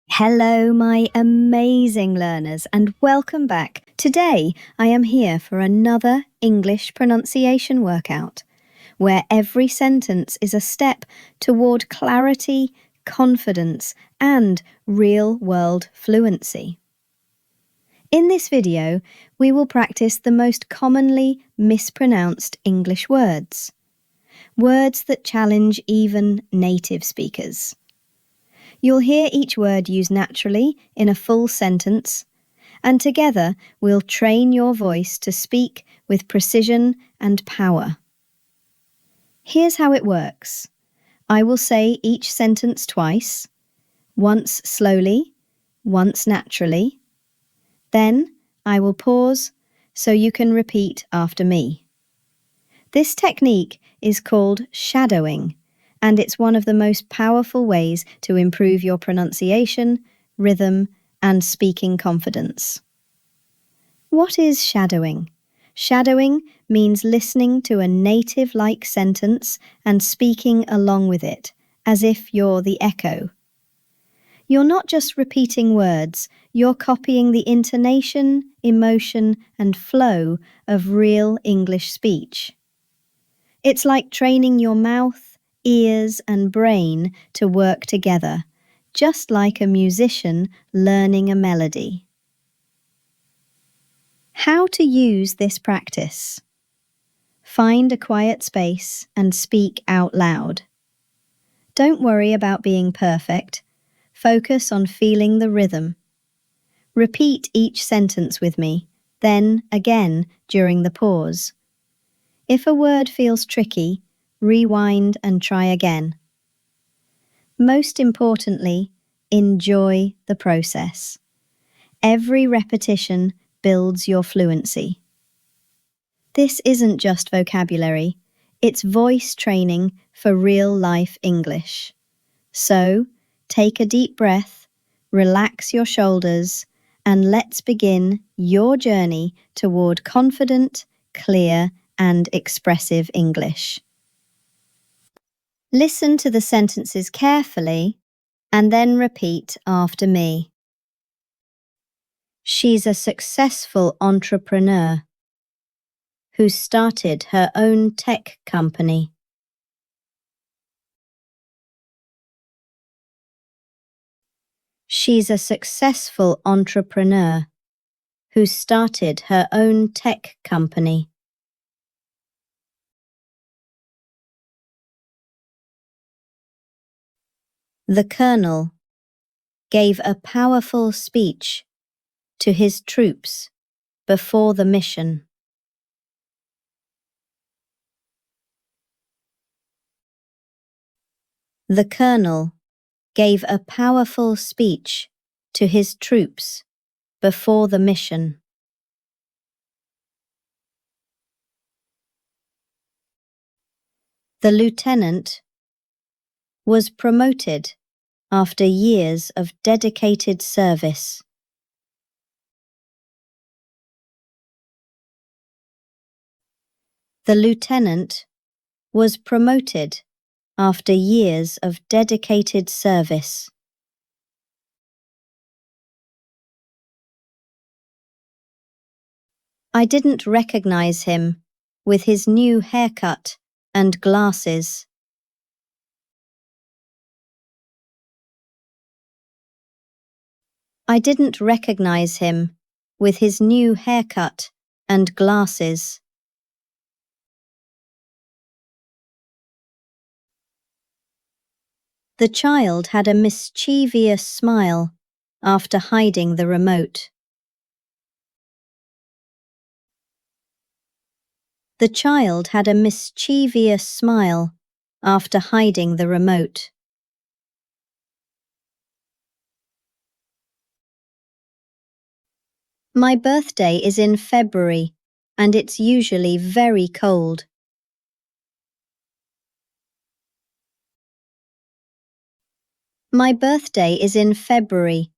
Hello, my amazing learners, and welcome back. Today, I am here for another English pronunciation workout, where every sentence is a step toward clarity, confidence, and real-world fluency. In this video, we will practice the most commonly mispronounced English words that challenge even native speakers. You'll hear each word used naturally in a full sentence, and together we'll train your voice to speak with precision and power. Here's how it works. I will say each sentence twice, once slowly, once naturally. Then I will pause so you can repeat after me. This technique is called shadowing, and it's one of the most powerful ways to improve your pronunciation, rhythm, and speaking confidence. What is shadowing? Shadowing means listening to a native-like sentence and speaking along with it, as if you're the echo. You're not just repeating words, you're copying the intonation, emotion, and flow of real English speech. It's like training your mouth, ears, and brain to work together, just like a musician learning a melody. How to use this practice? Find a quiet space and speak out loud. Don't worry about being perfect. Focus on feeling the rhythm. Repeat each sentence with me, then again during the pause. If a word feels tricky, rewind and try again. Most importantly, enjoy the process. Every repetition builds your fluency. This isn't just vocabulary, it's voice training for real-life English. So, take a deep breath, relax your shoulders, and let's begin your journey toward confident, clear, and expressive English. Listen to the sentences carefully and then repeat after me. She's a successful entrepreneur who started her own tech company. She's a successful entrepreneur who started her own tech company. The Colonel gave a powerful speech to his troops before the mission. The Colonel gave a powerful speech to his troops before the mission. The lieutenant was promoted after years of dedicated service. The lieutenant was promoted after years of dedicated service. I didn't recognize him with his new haircut and glasses. I didn't recognize him with his new haircut and glasses. The child had a mischievous smile after hiding the remote. The child had a mischievous smile after hiding the remote. My birthday is in February, and it's usually very cold. My birthday is in February,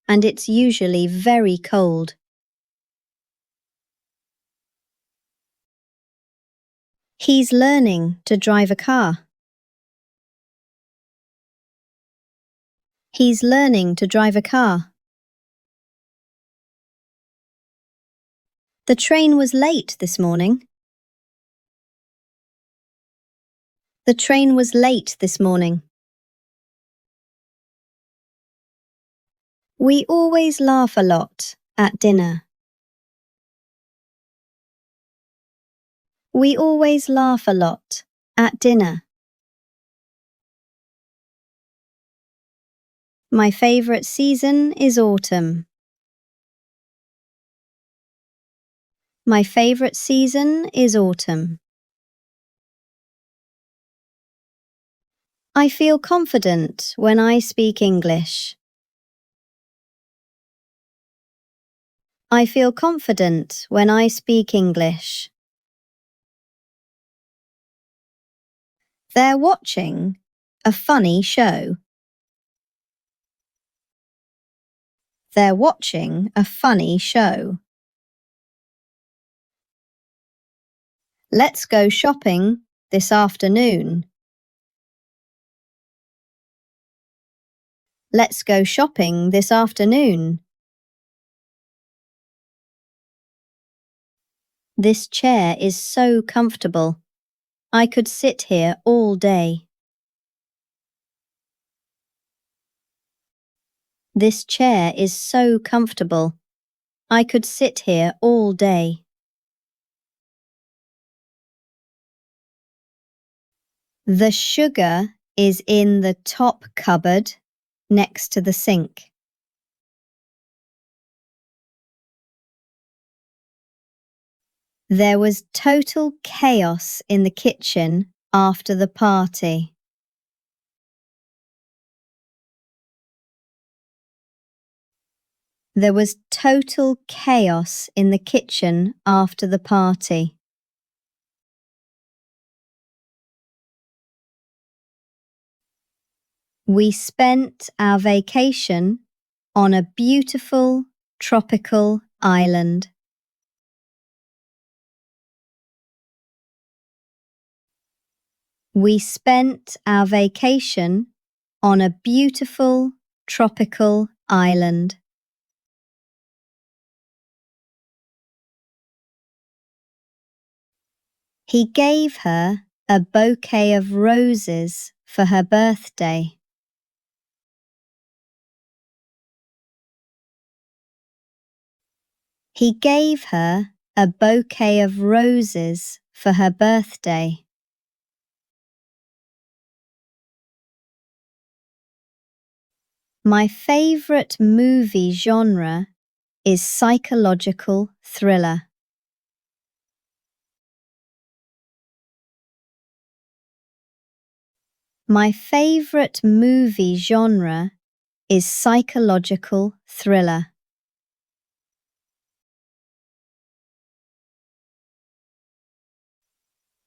and it's usually very cold. He's learning to drive a car. He's learning to drive a car. The train was late this morning. The train was late this morning. We always laugh a lot at dinner. We always laugh a lot at dinner. My favourite season is autumn. My favourite season is autumn. I feel confident when I speak English. I feel confident when I speak English. They're watching a funny show. They're watching a funny show. Let's go shopping this afternoon. Let's go shopping this afternoon. This chair is so comfortable. I could sit here all day. This chair is so comfortable. I could sit here all day. The sugar is in the top cupboard next to the sink. There was total chaos in the kitchen after the party. There was total chaos in the kitchen after the party. We spent our vacation on a beautiful tropical island. We spent our vacation on a beautiful tropical island. He gave her a bouquet of roses for her birthday. He gave her a bouquet of roses for her birthday. My favourite movie genre is psychological thriller. My favourite movie genre is psychological thriller.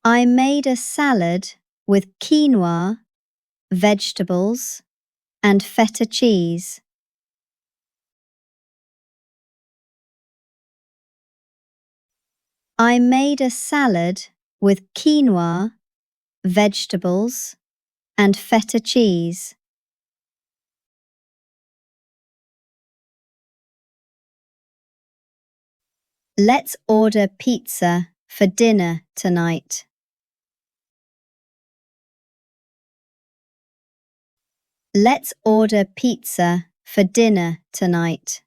I made a salad with quinoa, vegetables, and feta cheese. I made a salad with quinoa, vegetables, and feta cheese. Let's order pizza for dinner tonight. Let's order pizza for dinner tonight.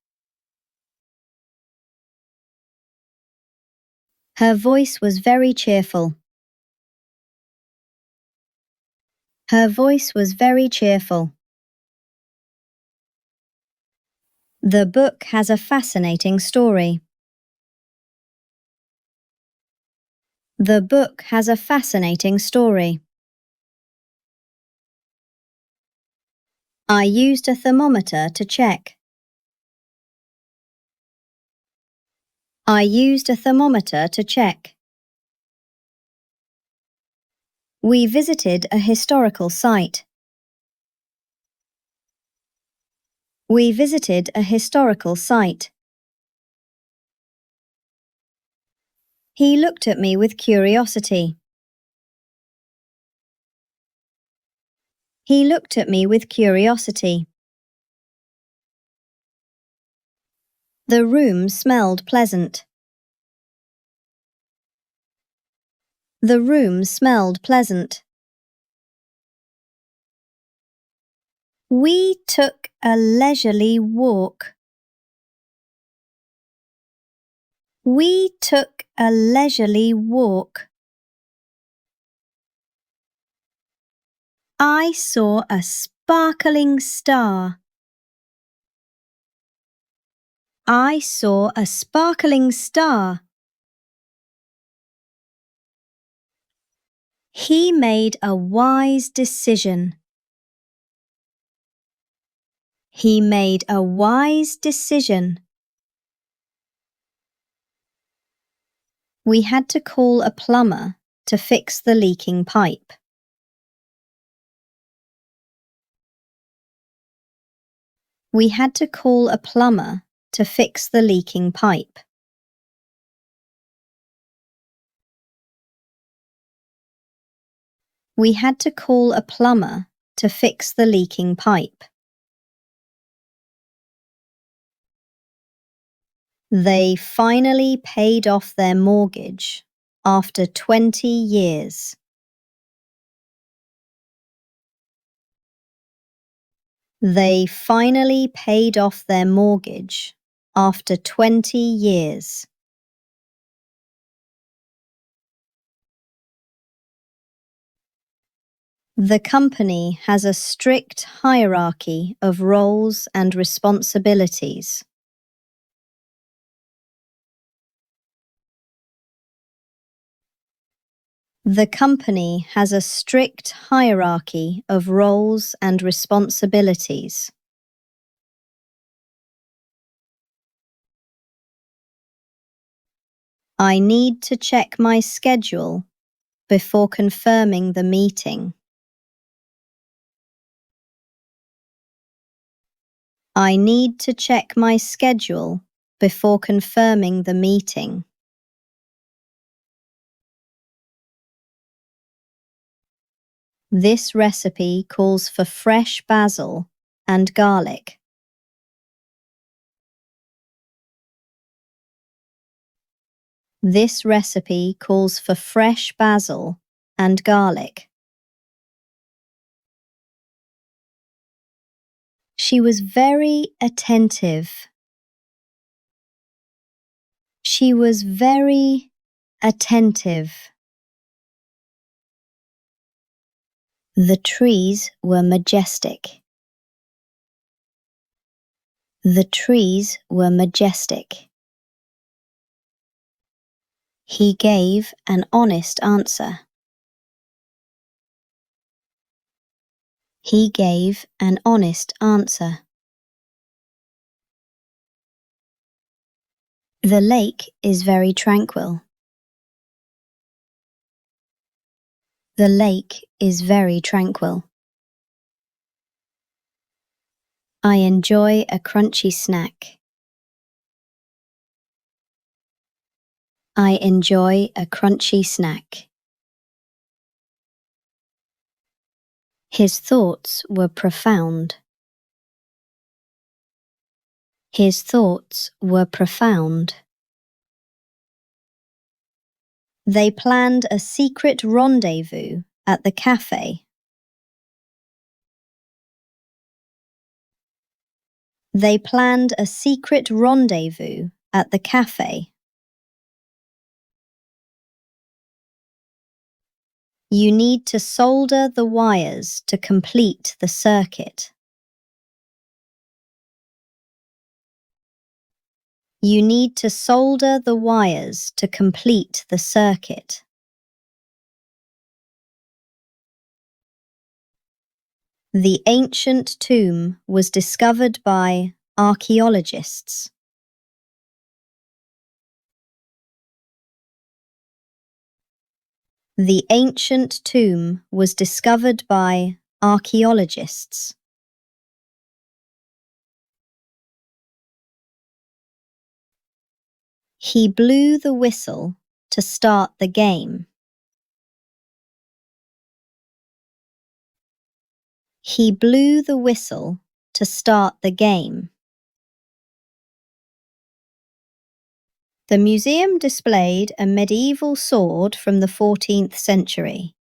Her voice was very cheerful. Her voice was very cheerful. The book has a fascinating story. The book has a fascinating story. I used a thermometer to check. I used a thermometer to check. We visited a historical site. We visited a historical site. He looked at me with curiosity. He looked at me with curiosity. The room smelled pleasant. The room smelled pleasant. We took a leisurely walk. We took a leisurely walk. I saw a sparkling star. I saw a sparkling star. He made a wise decision. He made a wise decision. We had to call a plumber to fix the leaking pipe. We had to call a plumber to fix the leaking pipe. We had to call a plumber to fix the leaking pipe. They finally paid off their mortgage after 20 years. They finally paid off their mortgage after 20 years. The company has a strict hierarchy of roles and responsibilities. The company has a strict hierarchy of roles and responsibilities. I need to check my schedule before confirming the meeting. I need to check my schedule before confirming the meeting. This recipe calls for fresh basil and garlic. This recipe calls for fresh basil and garlic. She was very attentive. She was very attentive. The trees were majestic. The trees were majestic. He gave an honest answer. He gave an honest answer. The lake is very tranquil. The lake is very tranquil. I enjoy a crunchy snack. I enjoy a crunchy snack. His thoughts were profound. His thoughts were profound. They planned a secret rendezvous at the cafe. They planned a secret rendezvous at the cafe. You need to solder the wires to complete the circuit. You need to solder the wires to complete the circuit. The ancient tomb was discovered by archaeologists. The ancient tomb was discovered by archaeologists. He blew the whistle to start the game. He blew the whistle to start the game. The museum displayed a medieval sword from the 14th century.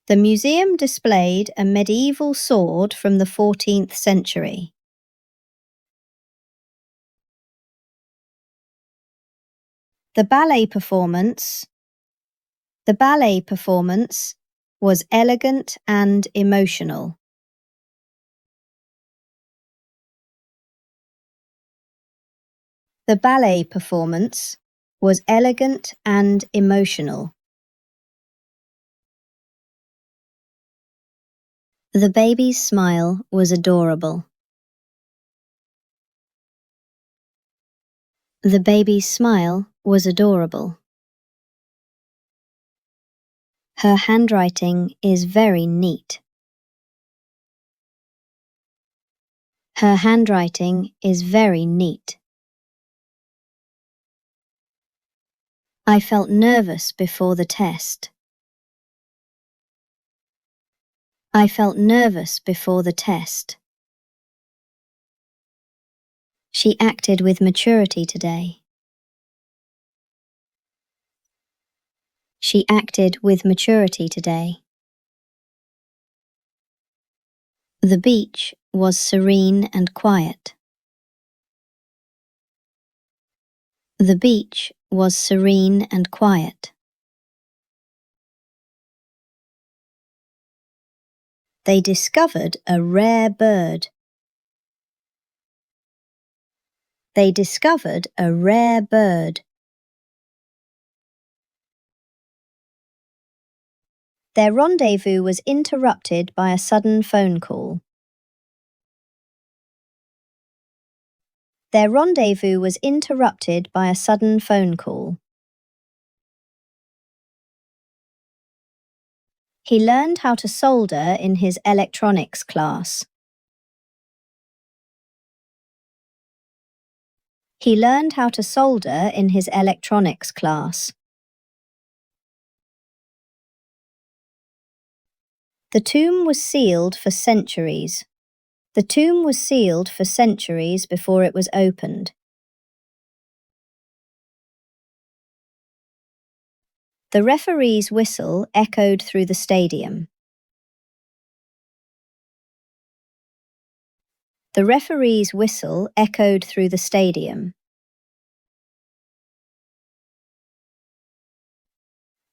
The museum displayed a medieval sword from the 14th century. The ballet performance was elegant and emotional. The ballet performance was elegant and emotional. The baby's smile was adorable. The baby's smile was adorable. Her handwriting is very neat. Her handwriting is very neat. I felt nervous before the test. I felt nervous before the test. She acted with maturity today. She acted with maturity today. The beach was serene and quiet. The beach was serene and quiet. They discovered a rare bird. They discovered a rare bird. Their rendezvous was interrupted by a sudden phone call. Their rendezvous was interrupted by a sudden phone call. He learned how to solder in his electronics class. He learned how to solder in his electronics class. The tomb was sealed for centuries. The tomb was sealed for centuries before it was opened. The referee's whistle echoed through the stadium. The referee's whistle echoed through the stadium.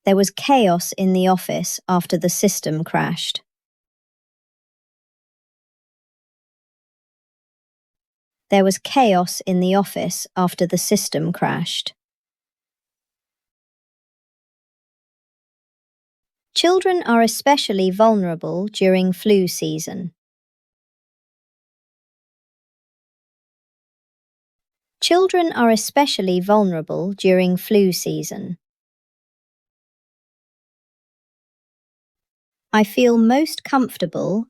There was chaos in the office after the system crashed. There was chaos in the office after the system crashed. Children are especially vulnerable during flu season. Children are especially vulnerable during flu season. I feel most comfortable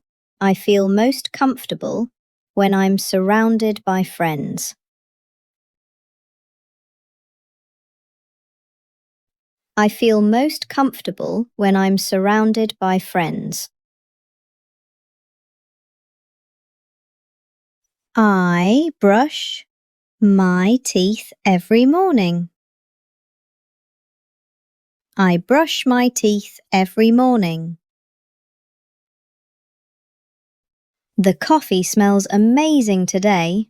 when I'm surrounded by friends. I feel most comfortable when I'm surrounded by friends. I brush my teeth every morning. I brush my teeth every morning. The coffee smells amazing today.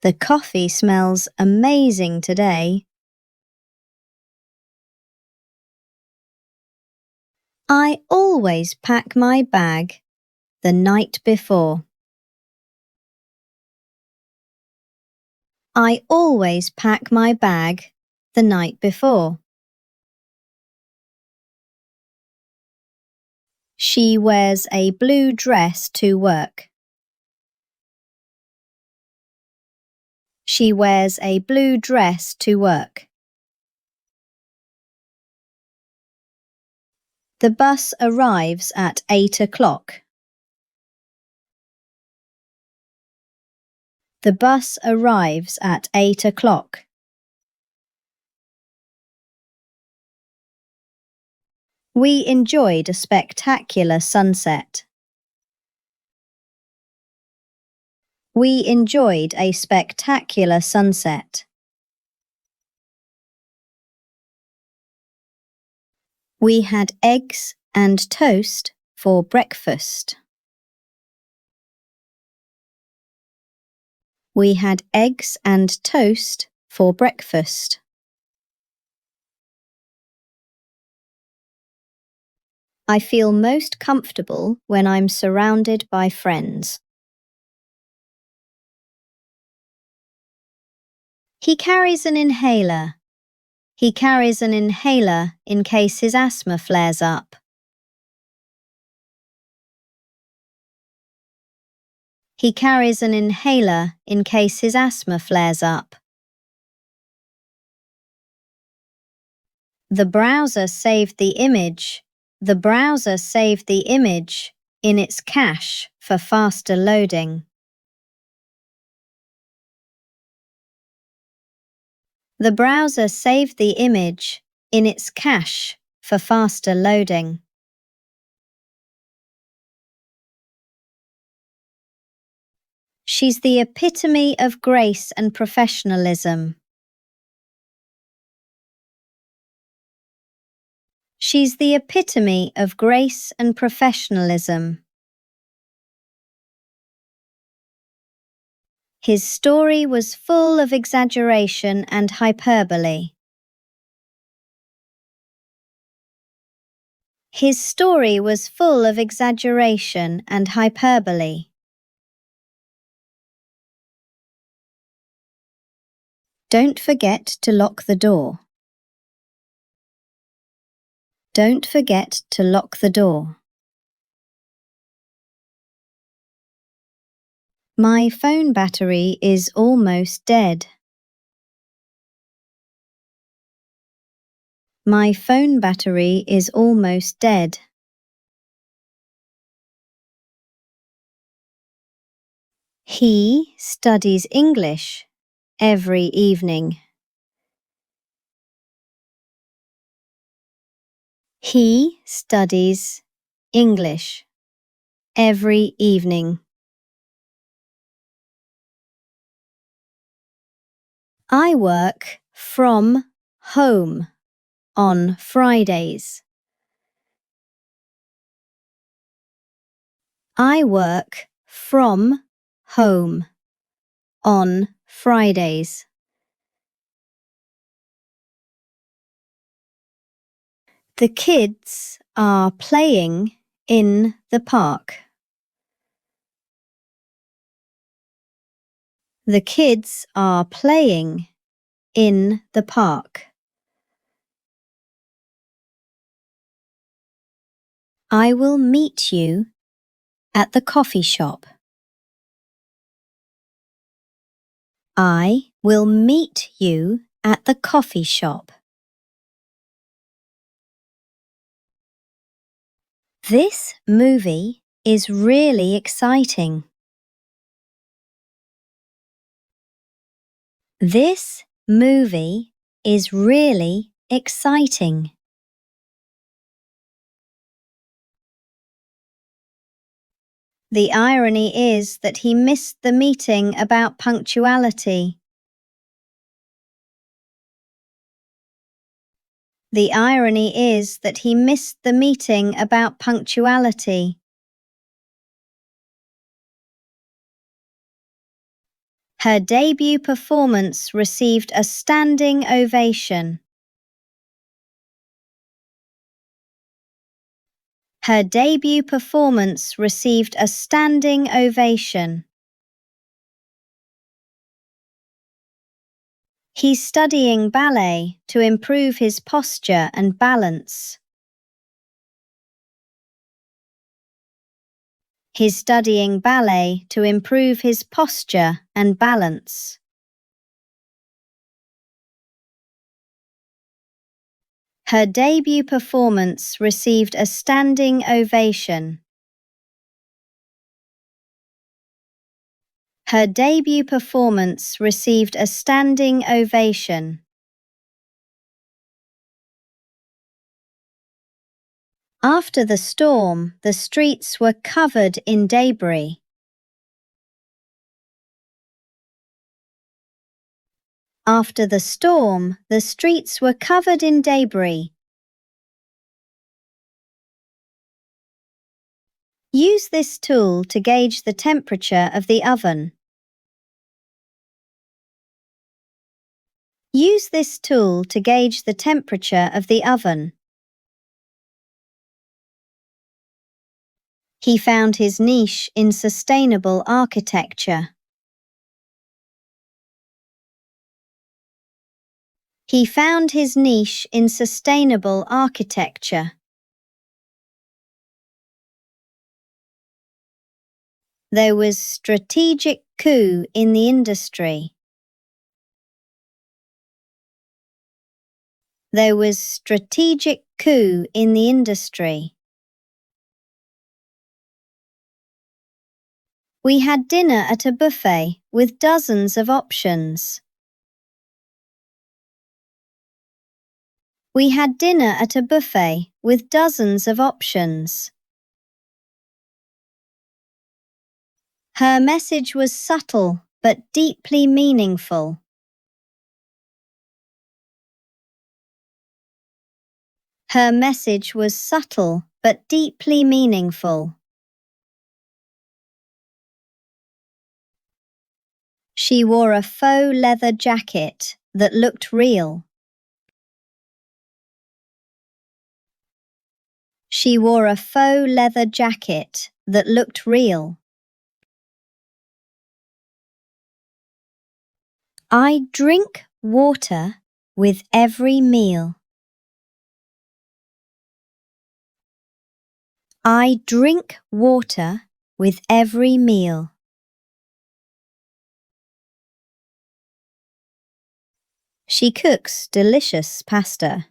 The coffee smells amazing today. I always pack my bag the night before. I always pack my bag the night before. She wears a blue dress to work. She wears a blue dress to work. The bus arrives at 8 o'clock. The bus arrives at 8 o'clock. We enjoyed a spectacular sunset. We enjoyed a spectacular sunset. We had eggs and toast for breakfast. We had eggs and toast for breakfast. I feel most comfortable when I'm surrounded by friends. He carries an inhaler. He carries an inhaler in case his asthma flares up. He carries an inhaler in case his asthma flares up. The browser saved the image. The browser saved the image in its cache for faster loading. The browser saved the image in its cache for faster loading. She's the epitome of grace and professionalism. She's the epitome of grace and professionalism. His story was full of exaggeration and hyperbole. His story was full of exaggeration and hyperbole. Don't forget to lock the door. Don't forget to lock the door. My phone battery is almost dead. My phone battery is almost dead. He studies English every evening. He studies English every evening. I work from home on Fridays. I work from home on Fridays. The kids are playing in the park. The kids are playing in the park. I will meet you at the coffee shop. I will meet you at the coffee shop. This movie is really exciting. This movie is really exciting. The irony is that he missed the meeting about punctuality. The irony is that he missed the meeting about punctuality. Her debut performance received a standing ovation. Her debut performance received a standing ovation. He's studying ballet to improve his posture and balance. He's studying ballet to improve his posture and balance. Her debut performance received a standing ovation. Her debut performance received a standing ovation. After the storm, the streets were covered in debris. After the storm, the streets were covered in debris. Use this tool to gauge the temperature of the oven. Use this tool to gauge the temperature of the oven. He found his niche in sustainable architecture. He found his niche in sustainable architecture. There was strategic coup in the industry. There was strategic coup in the industry. We had dinner at a buffet with dozens of options. We had dinner at a buffet with dozens of options. Her message was subtle but deeply meaningful. Her message was subtle but deeply meaningful. She wore a faux leather jacket that looked real. She wore a faux leather jacket that looked real. I drink water with every meal. I drink water with every meal. She cooks delicious pasta.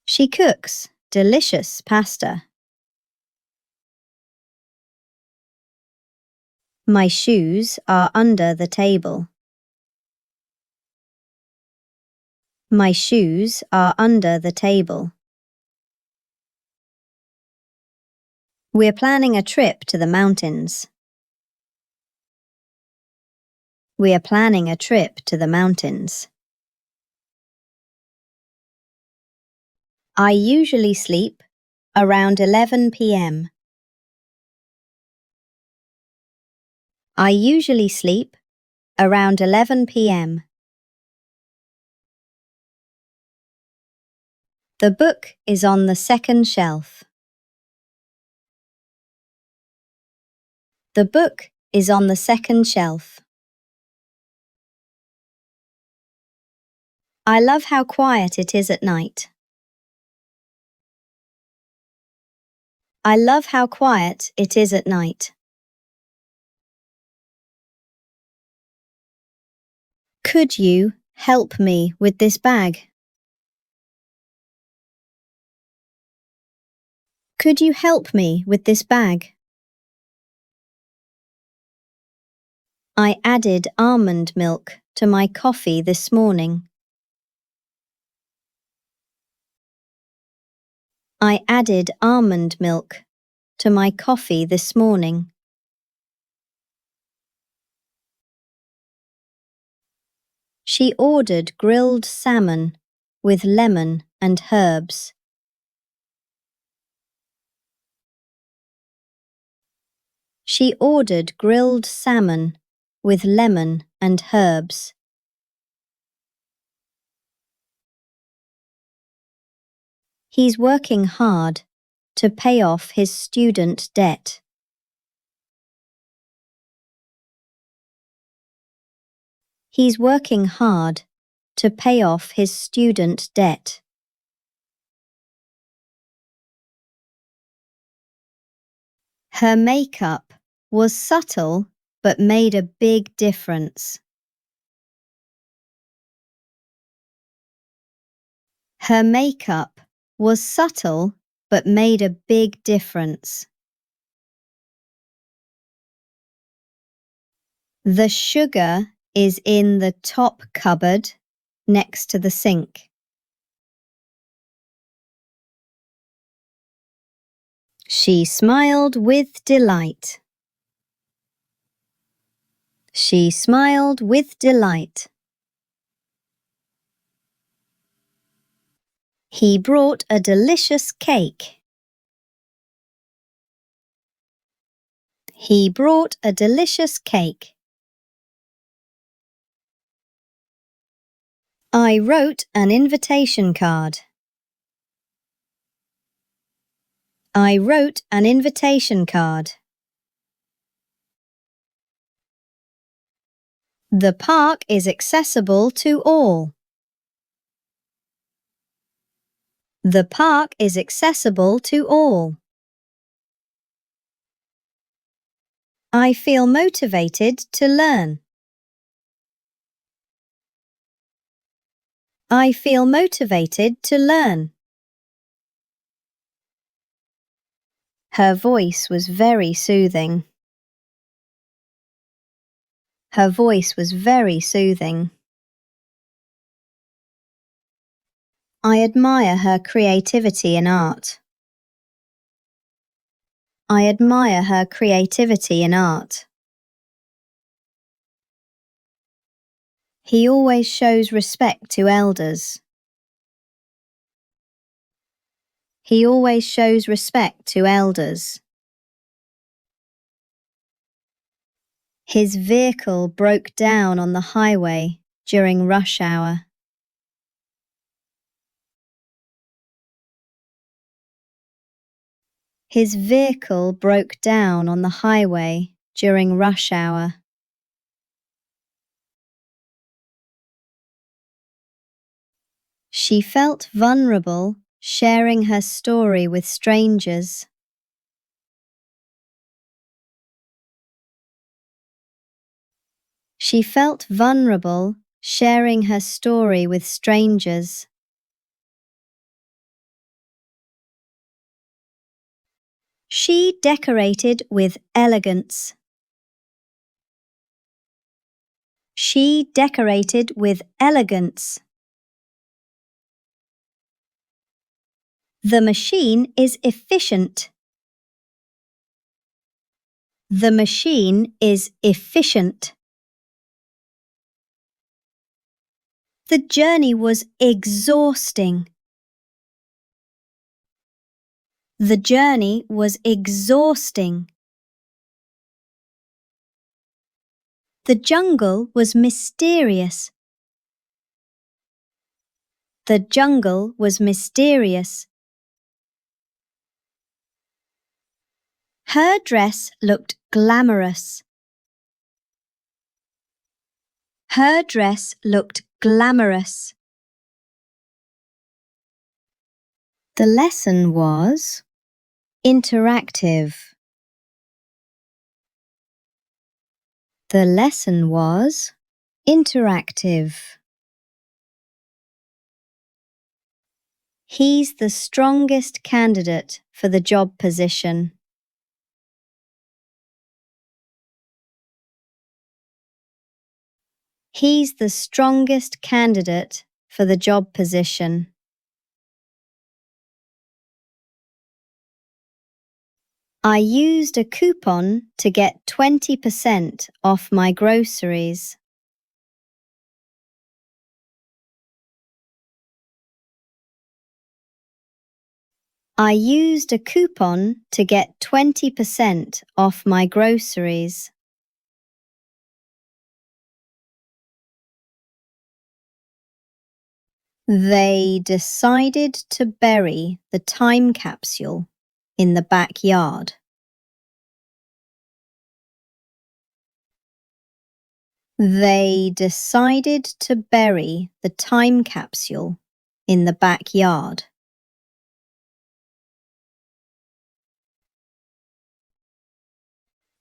She cooks delicious pasta. My shoes are under the table. My shoes are under the table. We're planning a trip to the mountains. We are planning a trip to the mountains. I usually sleep around 11 p.m. I usually sleep around 11 p.m. The book is on the second shelf. The book is on the second shelf. I love how quiet it is at night. I love how quiet it is at night. Could you help me with this bag? Could you help me with this bag? I added almond milk to my coffee this morning. I added almond milk to my coffee this morning. She ordered grilled salmon with lemon and herbs. She ordered grilled salmon with lemon and herbs. He's working hard to pay off his student debt. He's working hard to pay off his student debt. Her makeup was subtle but made a big difference. Her makeup was subtle but made a big difference. The sugar is in the top cupboard next to the sink. She smiled with delight. She smiled with delight. He brought a delicious cake. He brought a delicious cake. I wrote an invitation card. I wrote an invitation card. The park is accessible to all. The park is accessible to all. I feel motivated to learn. I feel motivated to learn. Her voice was very soothing. Her voice was very soothing. I admire her creativity in art. I admire her creativity in art. He always shows respect to elders. He always shows respect to elders. His vehicle broke down on the highway during rush hour. His vehicle broke down on the highway during rush hour. She felt vulnerable sharing her story with strangers. She felt vulnerable sharing her story with strangers. She decorated with elegance. She decorated with elegance. The machine is efficient. The machine is efficient. The journey was exhausting. The journey was exhausting. The jungle was mysterious. The jungle was mysterious. Her dress looked glamorous. Her dress looked glamorous. The lesson was interactive. The lesson was interactive. He's the strongest candidate for the job position. He's the strongest candidate for the job position. I used a coupon to get 20% off my groceries. I used a coupon to get 20% off my groceries. They decided to bury the time capsule in the backyard. They decided to bury the time capsule in the backyard.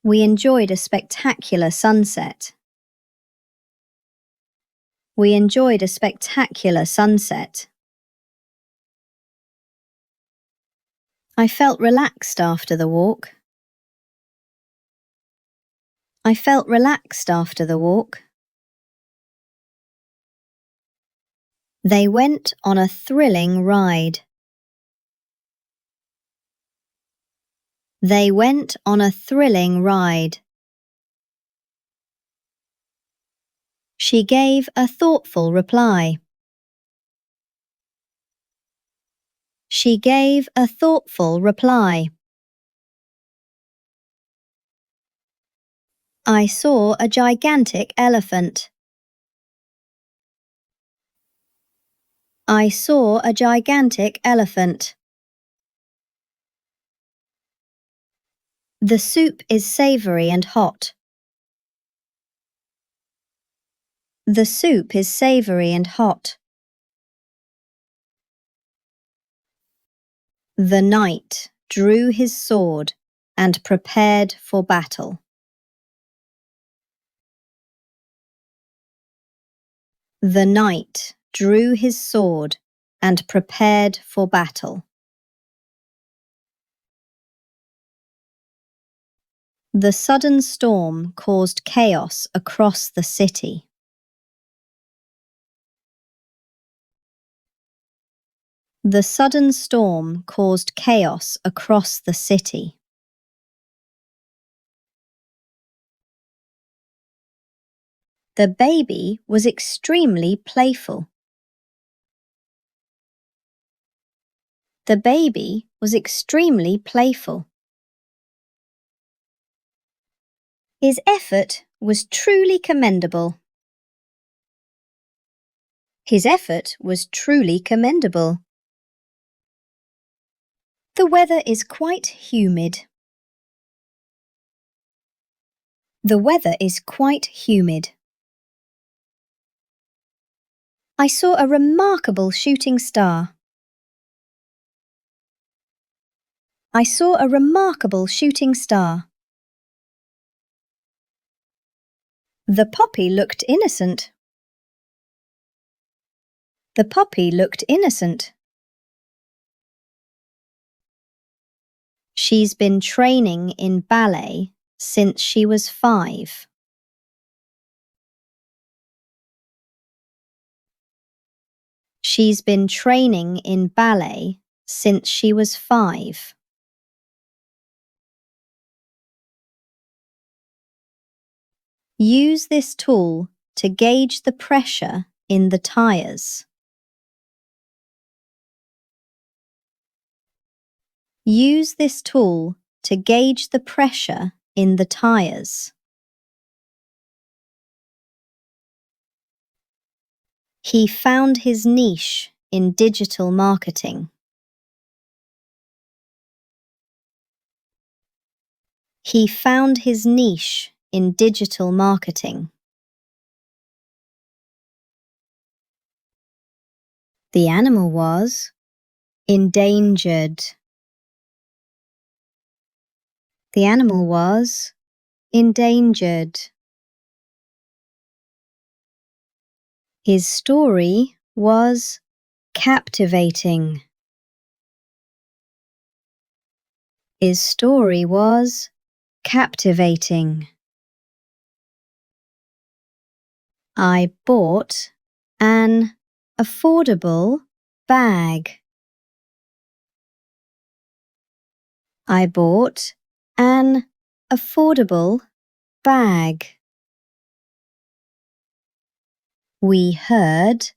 We enjoyed a spectacular sunset. We enjoyed a spectacular sunset. I felt relaxed after the walk. I felt relaxed after the walk. They went on a thrilling ride. They went on a thrilling ride. She gave a thoughtful reply. She gave a thoughtful reply. I saw a gigantic elephant. I saw a gigantic elephant. The soup is savoury and hot. The soup is savoury and hot. The knight drew his sword and prepared for battle. The knight drew his sword and prepared for battle. The sudden storm caused chaos across the city. The sudden storm caused chaos across the city. The baby was extremely playful. The baby was extremely playful. His effort was truly commendable. His effort was truly commendable. The weather is quite humid. The weather is quite humid. I saw a remarkable shooting star. I saw a remarkable shooting star. The puppy looked innocent. The puppy looked innocent. She's been training in ballet since she was 5. She's been training in ballet since she was 5. Use this tool to gauge the pressure in the tyres. Use this tool to gauge the pressure in the tyres. He found his niche in digital marketing. He found his niche in digital marketing. The animal was endangered. The animal was endangered. His story was captivating. His story was captivating. I bought an affordable bag. I bought an affordable bag. We heard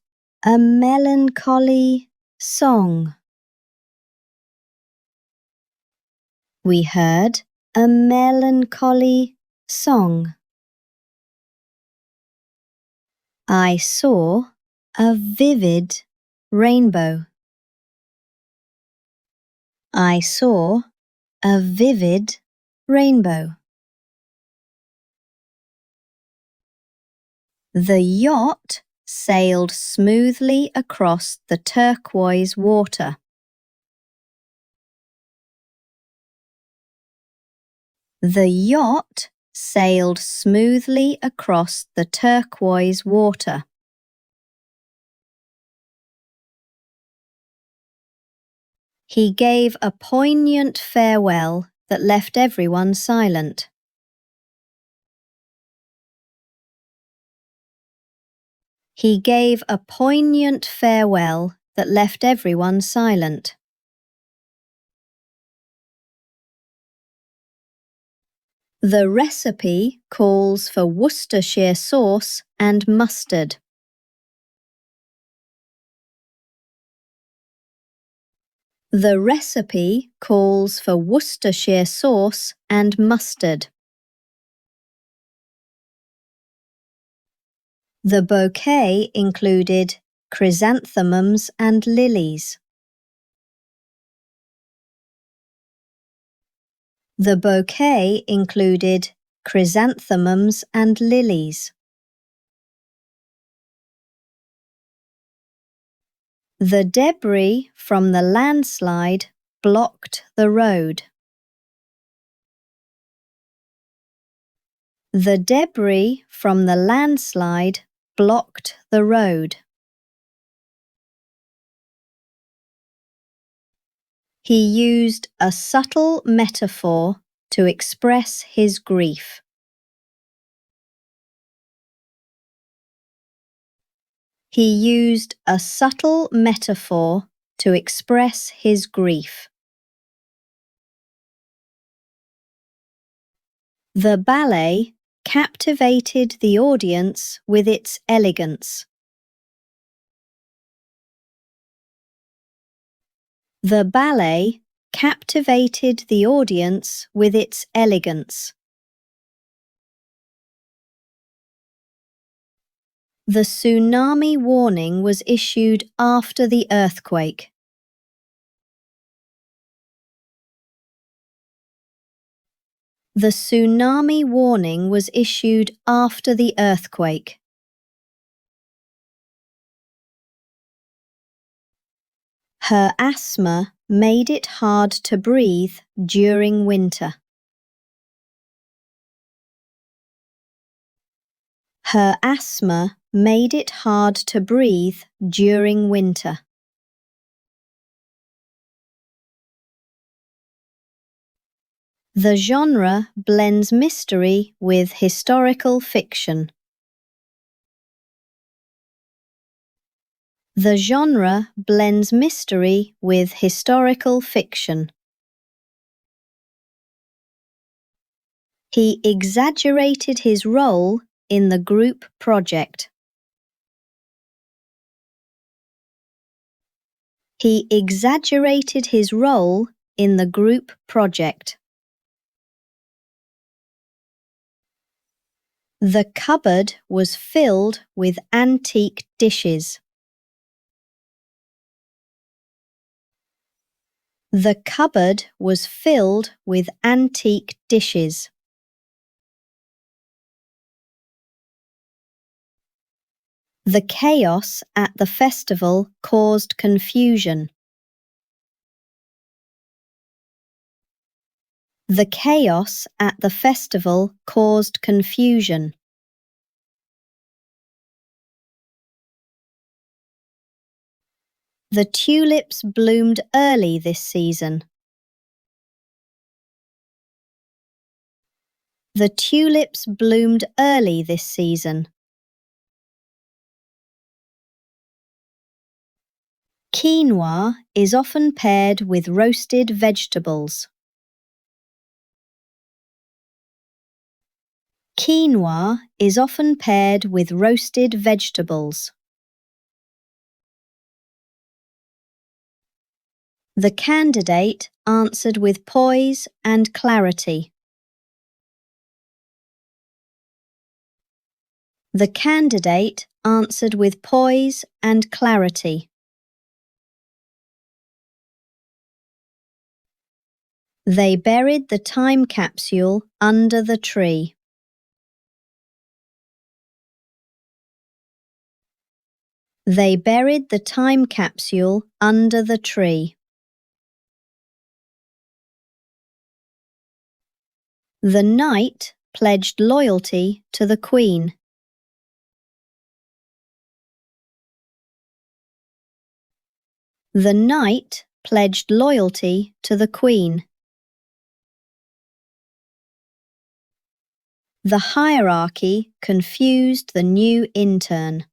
a melancholy song. We heard a melancholy song. I saw a vivid rainbow. I saw a vivid rainbow. The yacht sailed smoothly across the turquoise water. The yacht sailed smoothly across the turquoise water. He gave a poignant farewell that left everyone silent. He gave a poignant farewell that left everyone silent. The recipe calls for Worcestershire sauce and mustard. The recipe calls for Worcestershire sauce and mustard. The bouquet included chrysanthemums and lilies. The bouquet included chrysanthemums and lilies. The debris from the landslide blocked the road. The debris from the landslide blocked the road. He used a subtle metaphor to express his grief. He used a subtle metaphor to express his grief. The ballet captivated the audience with its elegance. The ballet captivated the audience with its elegance. The tsunami warning was issued after the earthquake. The tsunami warning was issued after the earthquake. Her asthma made it hard to breathe during winter. Her asthma made it hard to breathe during winter. The genre blends mystery with historical fiction. The genre blends mystery with historical fiction. He exaggerated his role in the group project. He exaggerated his role in the group project. The cupboard was filled with antique dishes. The cupboard was filled with antique dishes. The chaos at the festival caused confusion. The chaos at the festival caused confusion. The tulips bloomed early this season. The tulips bloomed early this season. Quinoa is often paired with roasted vegetables. Quinoa is often paired with roasted vegetables. The candidate answered with poise and clarity. The candidate answered with poise and clarity. They buried the time capsule under the tree. They buried the time capsule under the tree. The knight pledged loyalty to the Queen. The knight pledged loyalty to the Queen. The hierarchy confused the new intern.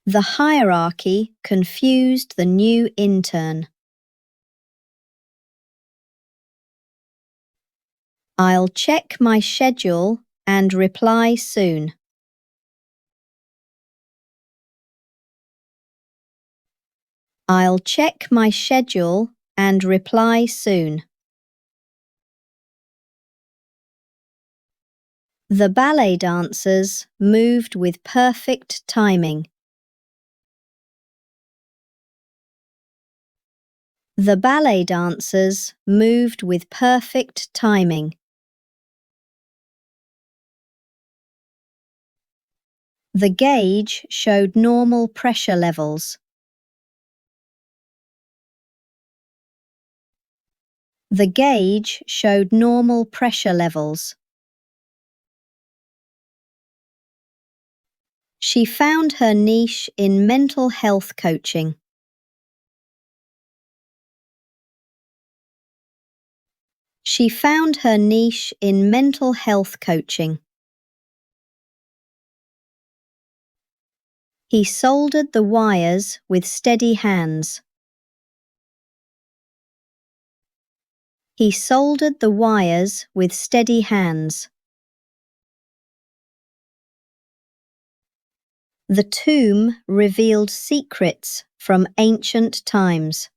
The hierarchy confused the new intern. I'll check my schedule and reply soon. I'll check my schedule and reply soon. The ballet dancers moved with perfect timing. The ballet dancers moved with perfect timing. The gauge showed normal pressure levels. The gauge showed normal pressure levels. She found her niche in mental health coaching. She found her niche in mental health coaching. He soldered the wires with steady hands. He soldered the wires with steady hands. The tomb revealed secrets from ancient times.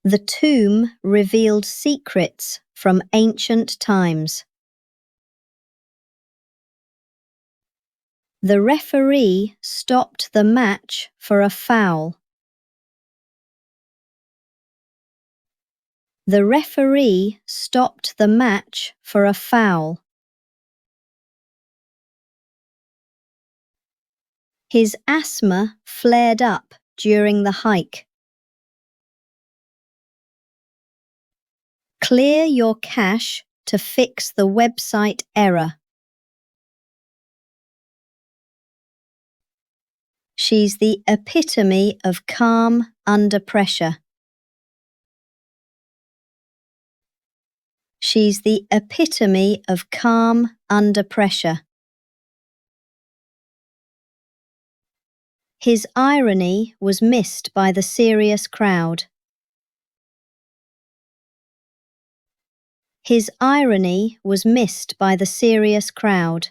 The tomb revealed secrets from ancient times. The referee stopped the match for a foul. The referee stopped the match for a foul. His asthma flared up during the hike. Clear your cache to fix the website error. She's the epitome of calm under pressure. She's the epitome of calm under pressure. His irony was missed by the serious crowd. His irony was missed by the serious crowd.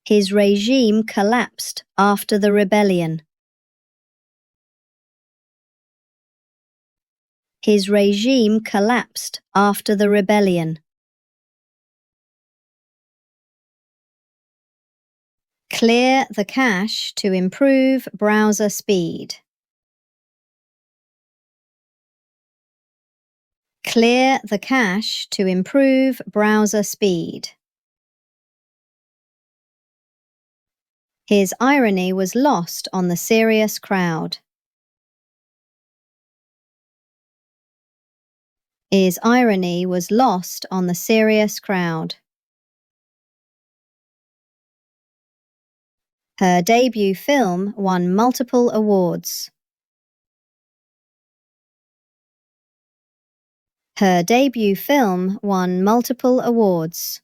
His regime collapsed after the rebellion. His regime collapsed after the rebellion. Clear the cache to improve browser speed. Clear the cache to improve browser speed. His irony was lost on the serious crowd. His irony was lost on the serious crowd. Her debut film won multiple awards. Her debut film won multiple awards.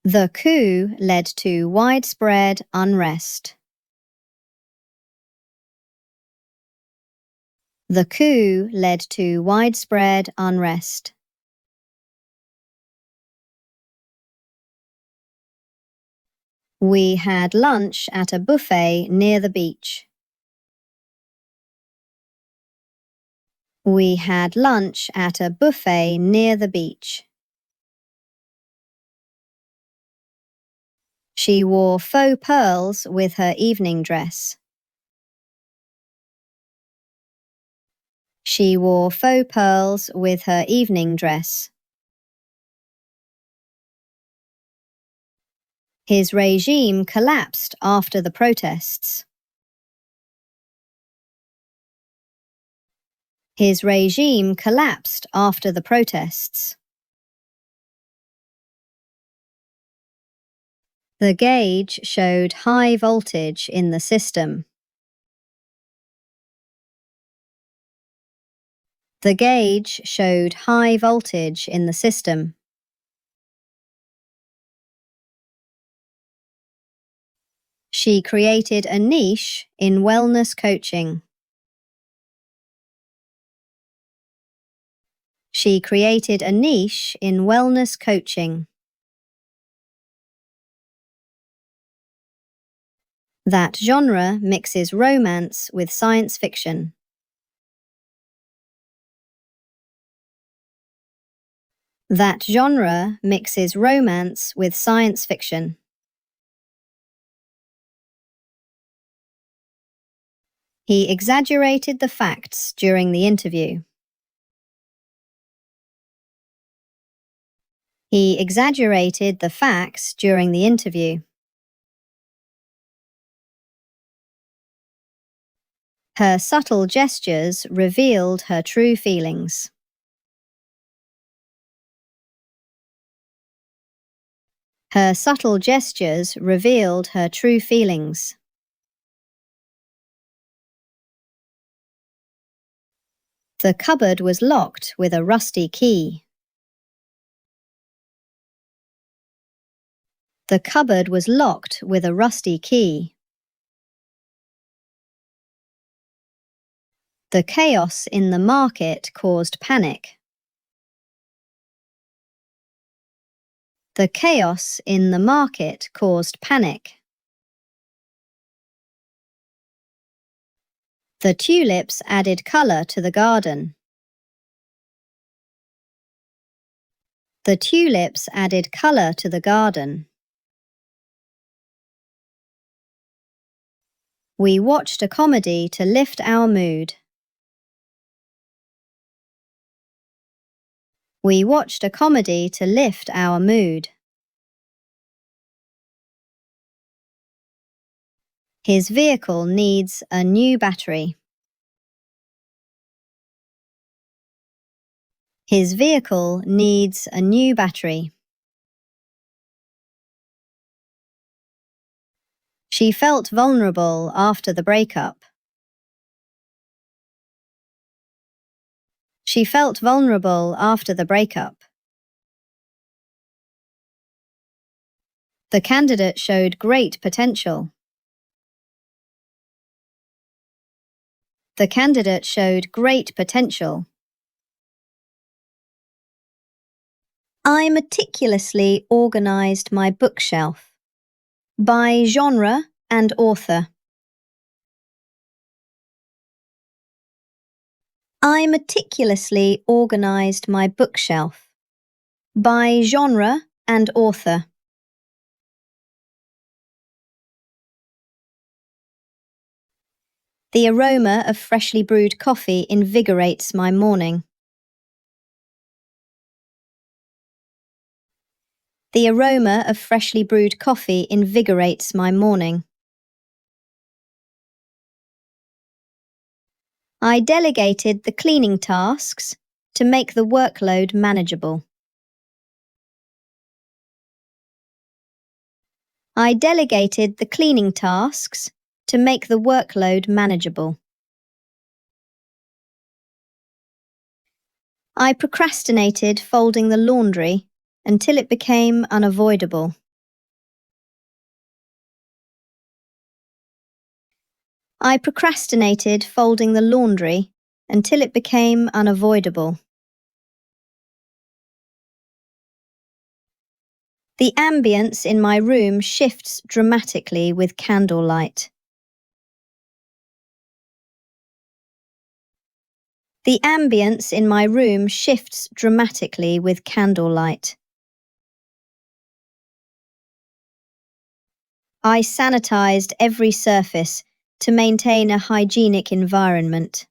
The coup led to widespread unrest. The coup led to widespread unrest. We had lunch at a buffet near the beach. We had lunch at a buffet near the beach. She wore faux pearls with her evening dress. She wore faux pearls with her evening dress. His regime collapsed after the protests. His regime collapsed after the protests. The gauge showed high voltage in the system. The gauge showed high voltage in the system. She She created a niche in wellness coaching. She created a niche in wellness coaching. That genre mixes romance with science fiction. That genre mixes romance with science fiction. He exaggerated the facts during the interview. He exaggerated the facts during the interview. Her subtle gestures revealed her true feelings. Her subtle gestures revealed her true feelings. The cupboard was locked with a rusty key. The cupboard was locked with a rusty key. The chaos in the market caused panic. The chaos in the market caused panic. The tulips added colour to the garden. The tulips added colour to the garden. We watched a comedy to lift our mood. We watched a comedy to lift our mood. His vehicle needs a new battery. His vehicle needs a new battery. She felt vulnerable after the breakup. She felt vulnerable after the breakup. The candidate showed great potential. The candidate showed great potential. I meticulously organized my bookshelf by genre and author. I meticulously organized my bookshelf by genre and author. The aroma of freshly brewed coffee invigorates my morning. The aroma of freshly brewed coffee invigorates my morning. I delegated the cleaning tasks to make the workload manageable. I delegated the cleaning tasks to make the workload manageable. I procrastinated folding the laundry until it became unavoidable. I procrastinated folding the laundry until it became unavoidable. The ambience in my room shifts dramatically with candlelight. The ambience in my room shifts dramatically with candlelight. I sanitized every surface to maintain a hygienic environment.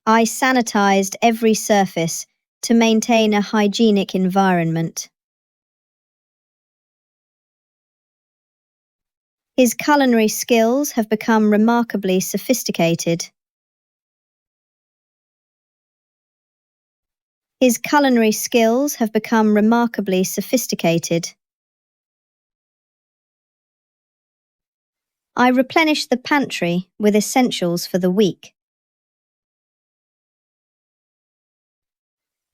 I sanitized every surface to maintain a hygienic environment. His culinary skills have become remarkably sophisticated. His culinary skills have become remarkably sophisticated. I replenished the pantry with essentials for the week.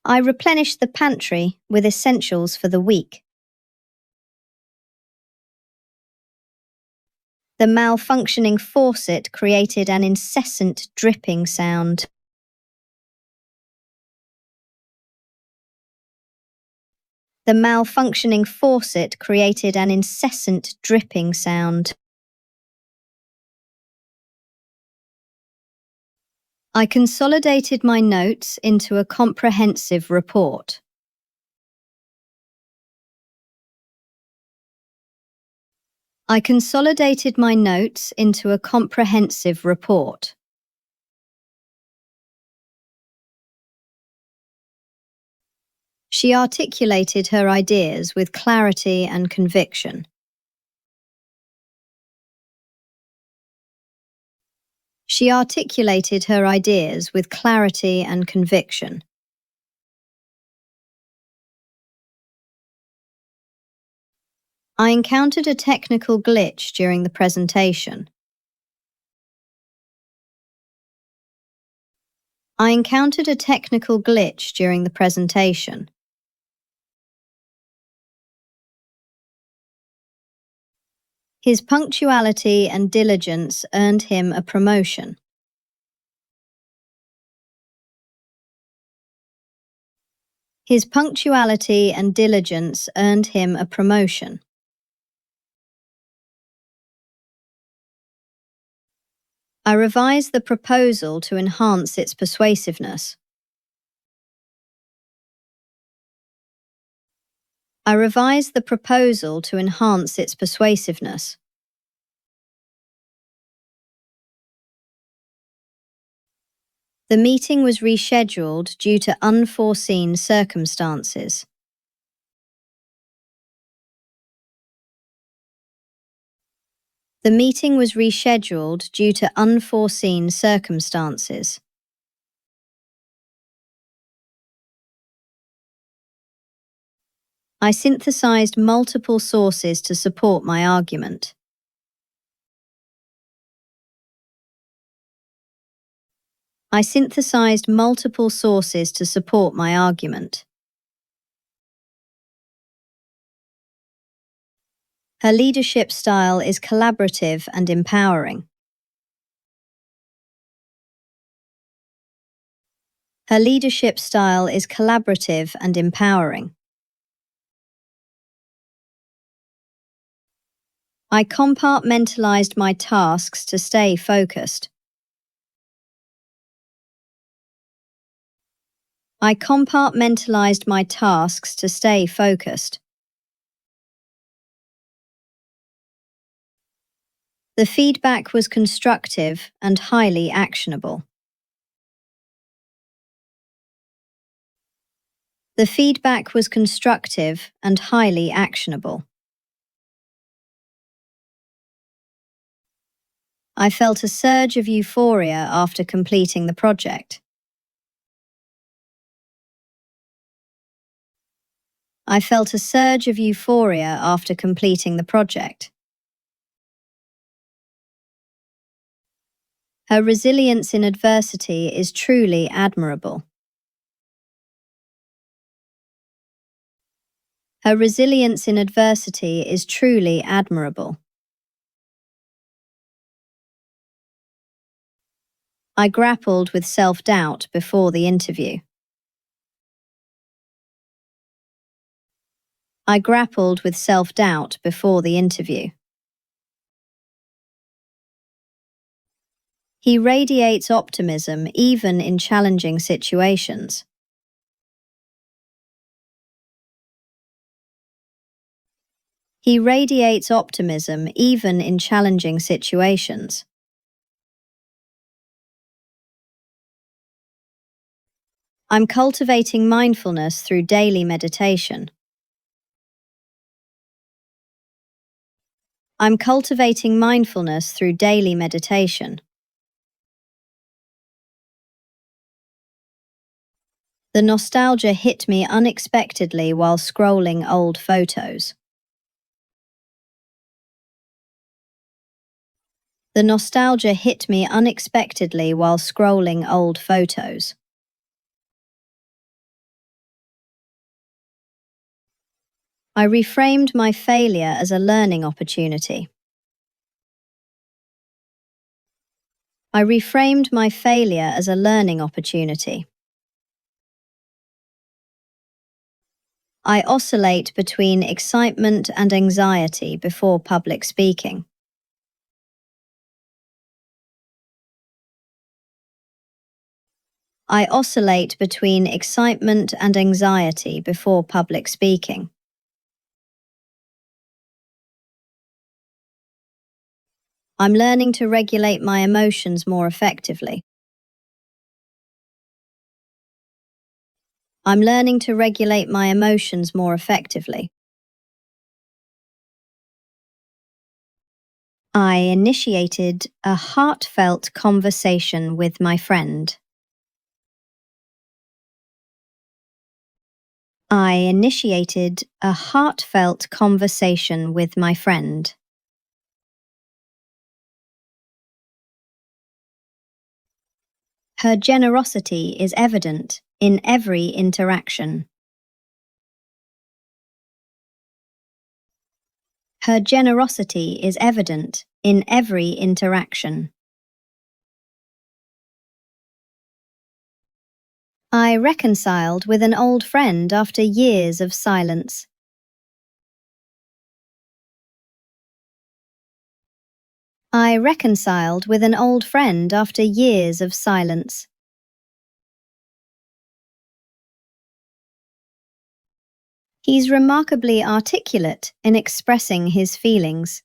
I replenished the pantry with essentials for the week. The malfunctioning faucet created an incessant dripping sound. The malfunctioning faucet created an incessant dripping sound. I consolidated my notes into a comprehensive report. I consolidated my notes into a comprehensive report. She articulated her ideas with clarity and conviction. She articulated her ideas with clarity and conviction. I encountered a technical glitch during the presentation. I encountered a technical glitch during the presentation. His punctuality and diligence earned him a promotion. His punctuality and diligence earned him a promotion. I revised the proposal to enhance its persuasiveness. I revised the proposal to enhance its persuasiveness. The meeting was rescheduled due to unforeseen circumstances. The meeting was rescheduled due to unforeseen circumstances. I synthesized multiple sources to support my argument. I synthesized multiple sources to support my argument. Her leadership style is collaborative and empowering. Her leadership style is collaborative and empowering. I compartmentalized my tasks to stay focused. I compartmentalized my tasks to stay focused. The feedback was constructive and highly actionable. The feedback was constructive and highly actionable. I felt a surge of euphoria after completing the project. I felt a surge of euphoria after completing the project. Her resilience in adversity is truly admirable. Her resilience in adversity is truly admirable. I grappled with self-doubt before the interview. I grappled with self-doubt before the interview. He radiates optimism even in challenging situations. He radiates optimism even in challenging situations. I'm cultivating mindfulness through daily meditation. I'm cultivating mindfulness through daily meditation. The nostalgia hit me unexpectedly while scrolling old photos. The nostalgia hit me unexpectedly while scrolling old photos. I reframed my failure as a learning opportunity. I reframed my failure as a learning opportunity. I oscillate between excitement and anxiety before public speaking. I oscillate between excitement and anxiety before public speaking. I'm learning to regulate my emotions more effectively. I'm learning to regulate my emotions more effectively. I initiated a heartfelt conversation with my friend. I initiated a heartfelt conversation with my friend. Her generosity is evident in every interaction. Her generosity is evident in every interaction. I reconciled with an old friend after years of silence. I reconciled with an old friend after years of silence. He's remarkably articulate in expressing his feelings.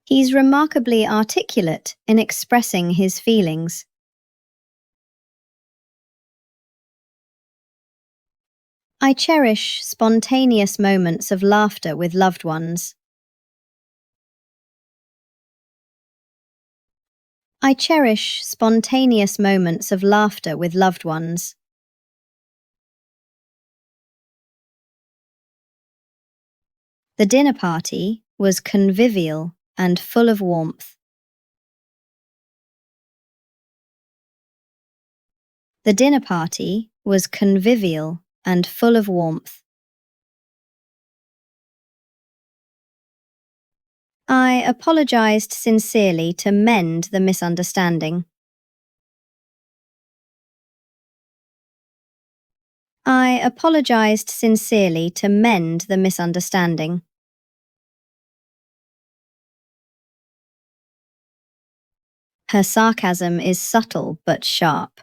He's remarkably articulate in expressing his feelings. I cherish spontaneous moments of laughter with loved ones. I cherish spontaneous moments of laughter with loved ones. The dinner party was convivial and full of warmth. The dinner party was convivial and full of warmth. I apologized sincerely to mend the misunderstanding. I apologized sincerely to mend the misunderstanding. Her sarcasm is subtle but sharp.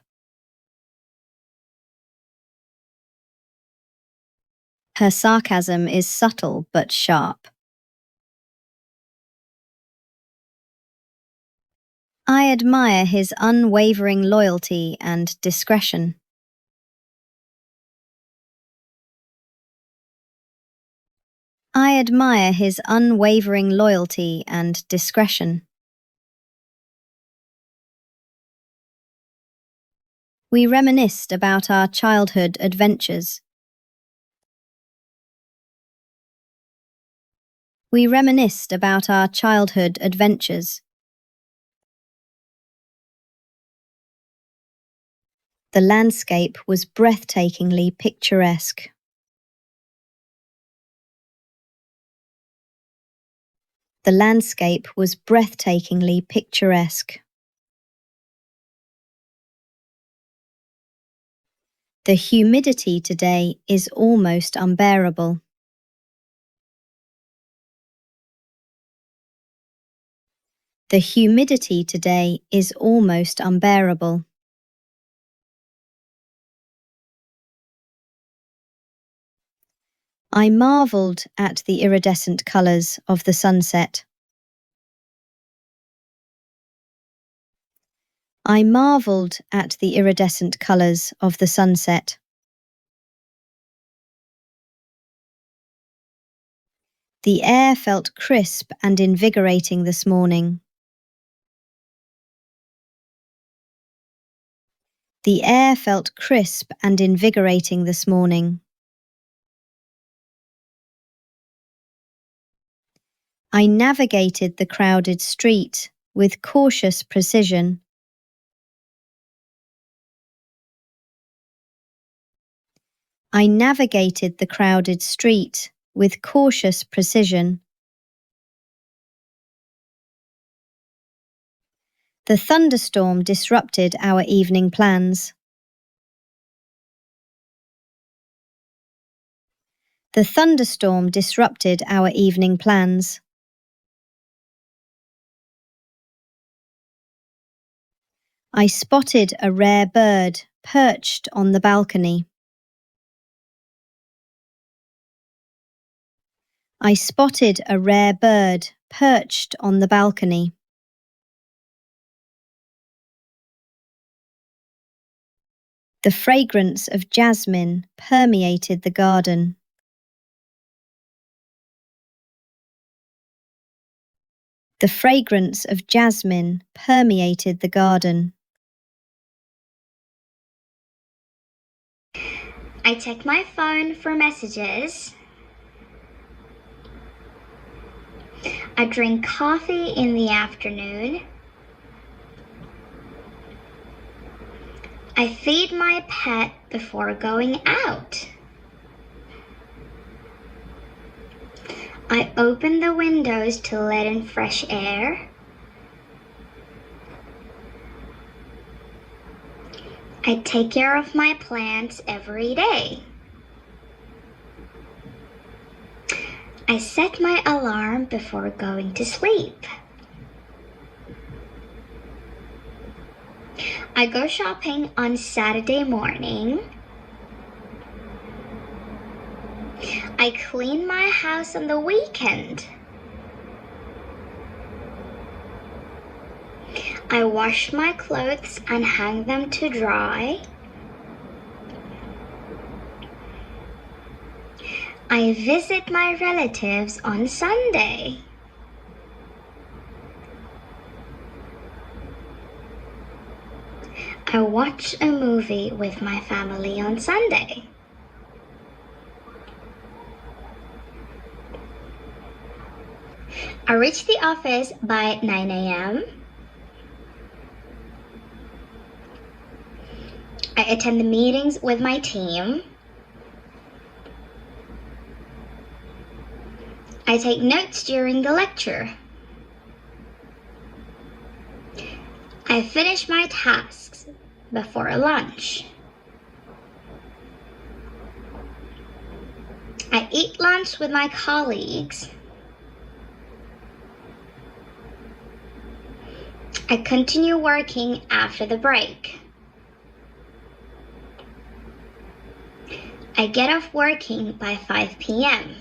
Her sarcasm is subtle but sharp. I admire his unwavering loyalty and discretion. I admire his unwavering loyalty and discretion. We reminisced about our childhood adventures. We reminisced about our childhood adventures. The landscape was breathtakingly picturesque. The landscape was breathtakingly picturesque. The humidity today is almost unbearable. The humidity today is almost unbearable. I marvelled at the iridescent colours of the sunset. I marvelled at the iridescent colours of the sunset. The air felt crisp and invigorating this morning. The air felt crisp and invigorating this morning. I navigated the crowded street with cautious precision. I navigated the crowded street with cautious precision. The thunderstorm disrupted our evening plans. The thunderstorm disrupted our evening plans. I spotted a rare bird perched on the balcony. I spotted a rare bird perched on the balcony. The fragrance of jasmine permeated the garden. The fragrance of jasmine permeated the garden. I check my phone for messages. I drink coffee in the afternoon. I feed my pet before going out. I open the windows to let in fresh air. I take care of my plants every day. I set my alarm before going to sleep. I go shopping on Saturday morning. I clean my house on the weekend. I wash my clothes and hang them to dry. I visit my relatives on Sunday. I watch a movie with my family on Sunday. I reach the office by 9 a.m. I attend the meetings with my team. I take notes during the lecture. I finish my tasks before lunch. I eat lunch with my colleagues. I continue working after the break. I get off working by 5 p.m.